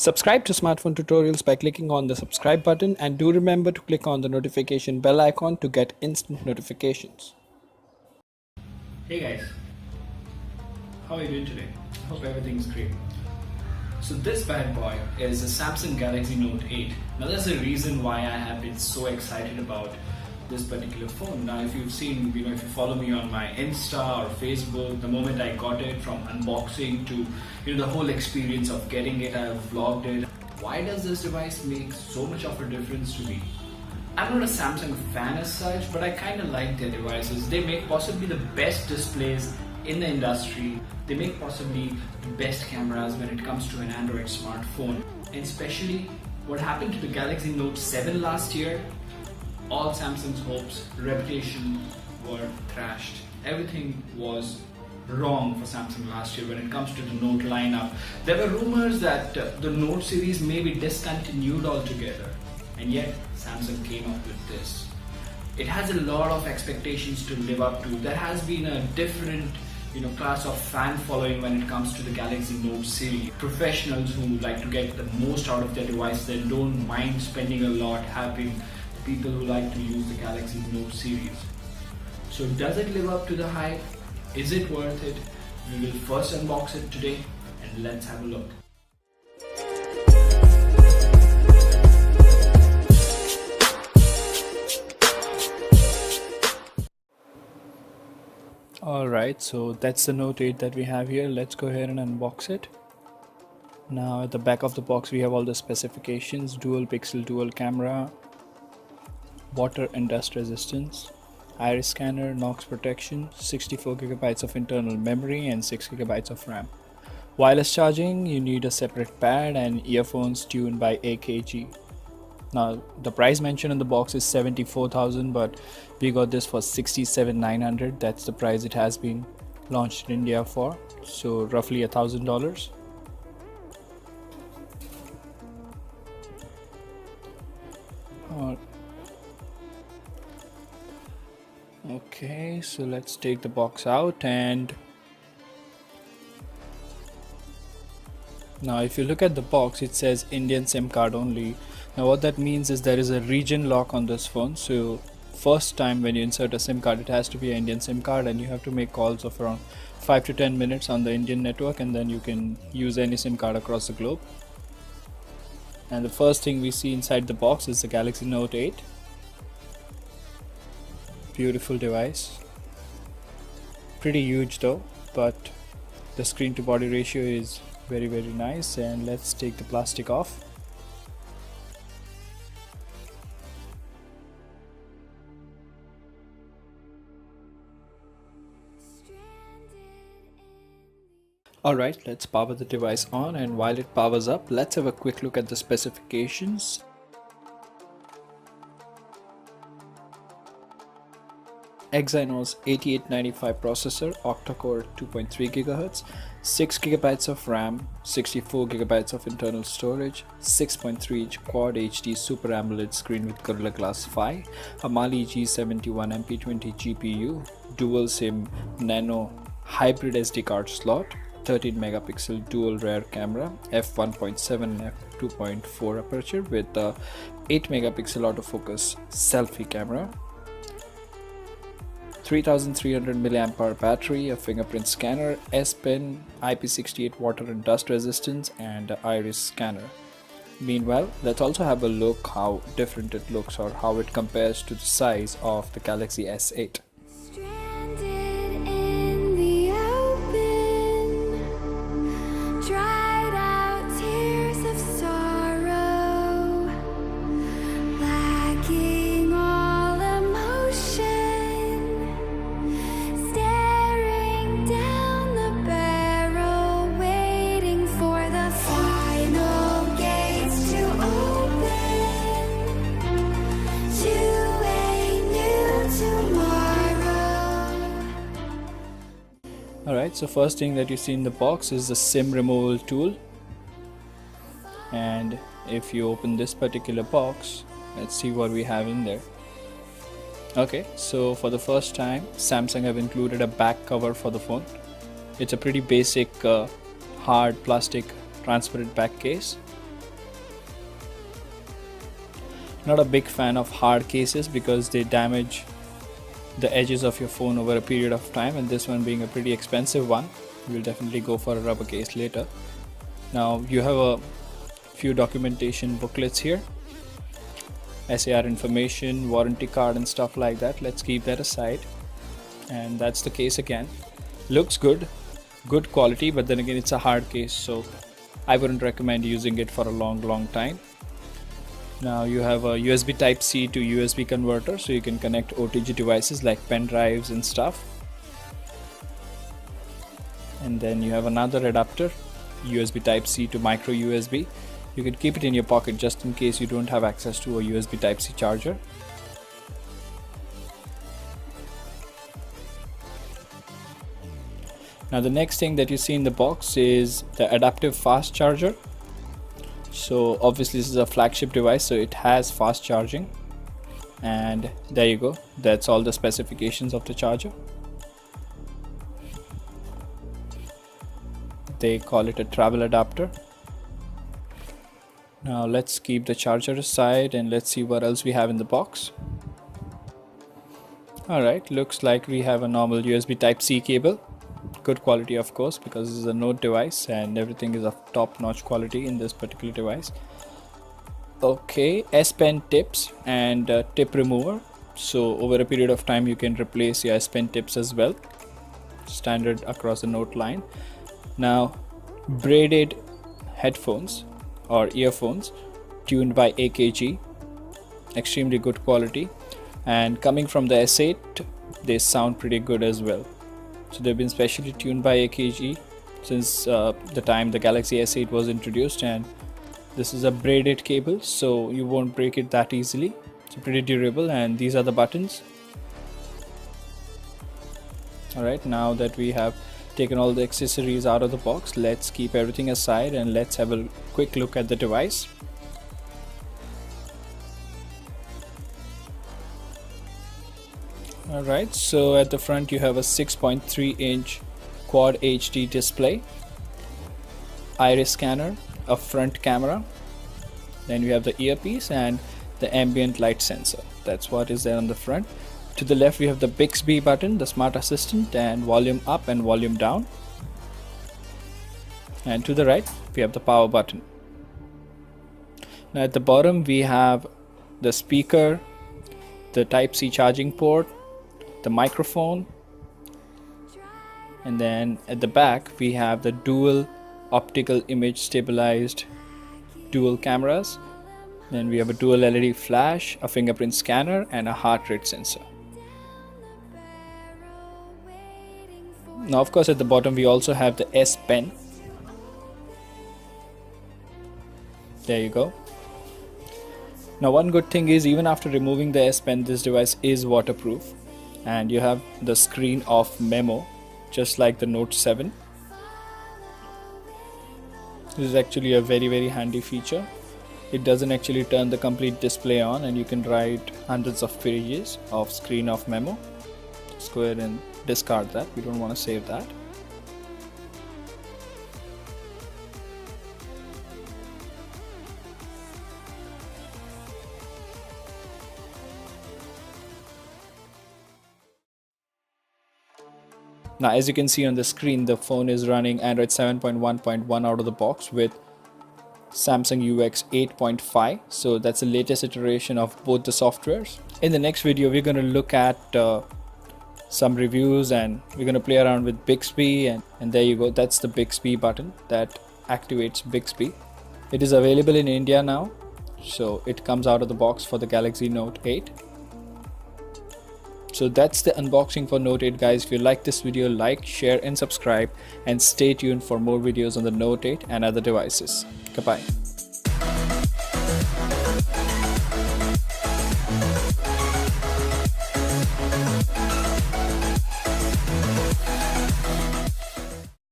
Subscribe to Smartphone Tutorials by clicking on the subscribe button, and do remember to click on the notification bell icon to get instant notifications. Hey guys, how are you doing today? Hope everything's great. So this bad boy is a Samsung Galaxy Note 8. Now there's a reason why I have been so excited about this particular phone. Now if you've seen, if you follow me on my Insta or Facebook, the moment I got it, from unboxing to the whole experience of getting it, I've vlogged it. Why does this device make so much of a difference to me? I'm not a Samsung fan as such, but I kind of like their devices. They make possibly the best displays in the industry. They make possibly the best cameras when it comes to an Android smartphone. And especially what happened to the Galaxy Note 7 last year, all Samsung's hopes, reputation were thrashed. Everything was wrong for Samsung last year when it comes to the Note lineup. There were rumors that the Note series may be discontinued altogether. And yet, Samsung came up with this. It has a lot of expectations to live up to. There has been a different class of fan following when it comes to the Galaxy Note series. Professionals who like to get the most out of their device, that don't mind spending a lot, have been people who like to use the Galaxy Note series. So does it live up to the hype? Is it worth it? We will first unbox it today and let's have a look. Alright, so that's the Note 8 that we have here. Let's go ahead and unbox it. Now at the back of the box we have all the specifications: dual pixel dual camera, water and dust resistance, iris scanner, Knox protection, 64 gigabytes of internal memory and 6 gigabytes of RAM. Wireless charging, you need a separate pad, and earphones tuned by AKG. Now the price mentioned in the box is 74,000, but we got this for 67,900. That's the price it has been launched in India for, so roughly $1,000. Okay, so let's take the box out, and now if you look at the box, it says Indian SIM card only. Now what that means is there is a region lock on this phone, so first time when you insert a SIM card, it has to be an Indian SIM card, and you have to make calls of around 5 to 10 minutes on the Indian network, and then you can use any SIM card across the globe. And the first thing we see inside the box is the Galaxy Note 8. Beautiful device, pretty huge though, but the screen to body ratio is very nice. And let's take the plastic off. Alright, let's power the device on, and while it powers up, let's have a quick look at the specifications. Exynos 8895 processor, octa-core 2.3 GHz, 6 GB of RAM, 64 GB of internal storage, 6.3-inch Quad HD Super AMOLED screen with Gorilla Glass 5, a Mali G71 MP20 GPU, dual SIM nano hybrid SD card slot, 13 megapixel dual rear camera, f1.7 and f2.4 aperture with a 8 megapixel autofocus selfie camera, 3300 mAh battery, a fingerprint scanner, S Pen, IP68 water and dust resistance, and iris scanner. Meanwhile, let's also have a look how different it looks, or how it compares to the size of the Galaxy S8. Alright, so first thing that you see in the box is the SIM removal tool, and if you open this particular box, let's see what we have in there. Okay, so for the first time Samsung have included a back cover for the phone. It's a pretty basic hard plastic transparent back case, Not a big fan of hard cases because they damage the edges of your phone over a period of time, and this one being a pretty expensive one, we'll definitely go for a rubber case later. Now you have a few documentation booklets here, SAR information, warranty card and stuff like that. Let's keep that aside. And that's the case again. Looks good quality, but then again it's a hard case, so I wouldn't recommend using it for a long time. Now you have a USB Type-C to USB converter, so you can connect OTG devices like pen drives and stuff. And then you have another adapter, USB Type-C to micro USB. You can keep it in your pocket just in case you don't have access to a USB Type-C charger. Now the next thing that you see in the box is the adaptive fast charger. So obviously this is a flagship device, so it has fast charging, and there you go, that's all the specifications of the charger. They call it a travel adapter. Now let's keep the charger aside and let's see what else we have in the box. Alright, looks like we have a normal USB Type-C cable. Good quality, of course, because this is a Note device and everything is of top-notch quality in this particular device. Okay, S Pen tips and tip remover. So over a period of time you can replace your S Pen tips as well, standard across the Note line. Now braided headphones or earphones tuned by AKG, extremely good quality, and coming from the S8 they sound pretty good as well. So they've been specially tuned by AKG since the time the Galaxy S8 was introduced, and this is a braided cable, so you won't break it that easily. It's pretty durable, and these are the buttons. Alright, now that we have taken all the accessories out of the box, let's keep everything aside and let's have a quick look at the device. Alright, so at the front you have a 6.3-inch Quad HD display, iris scanner, a front camera, then you have the earpiece and the ambient light sensor. That's what is there on the front. To the left we have the Bixby button, the smart assistant, and volume up and volume down. And to the right we have the power button. Now at the bottom we have the speaker, the Type-C charging port, the microphone, and then at the back we have the dual optical image stabilized dual cameras. Then we have a dual LED flash, a fingerprint scanner, and a heart rate sensor. Now of course at the bottom we also have the S Pen. There you go. Now one good thing is, even after removing the S Pen, this device is waterproof, and you have the screen off memo just like the Note 7. This is actually a very handy feature. It doesn't actually turn the complete display on, and you can write hundreds of pages of screen off memo. Let's go ahead and discard that, we don't want to save that. Now as you can see on the screen, the phone is running Android 7.1.1 out of the box with Samsung UX 8.5, so that's the latest iteration of both the softwares. In the next video we're going to look at some reviews, and we're going to play around with Bixby, and there you go, that's the Bixby button that activates Bixby. It is available in India now, so it comes out of the box for the Galaxy Note 8. So that's the unboxing for Note 8, guys. If you like this video, like, share and subscribe, and stay tuned for more videos on the Note 8 and other devices. Goodbye.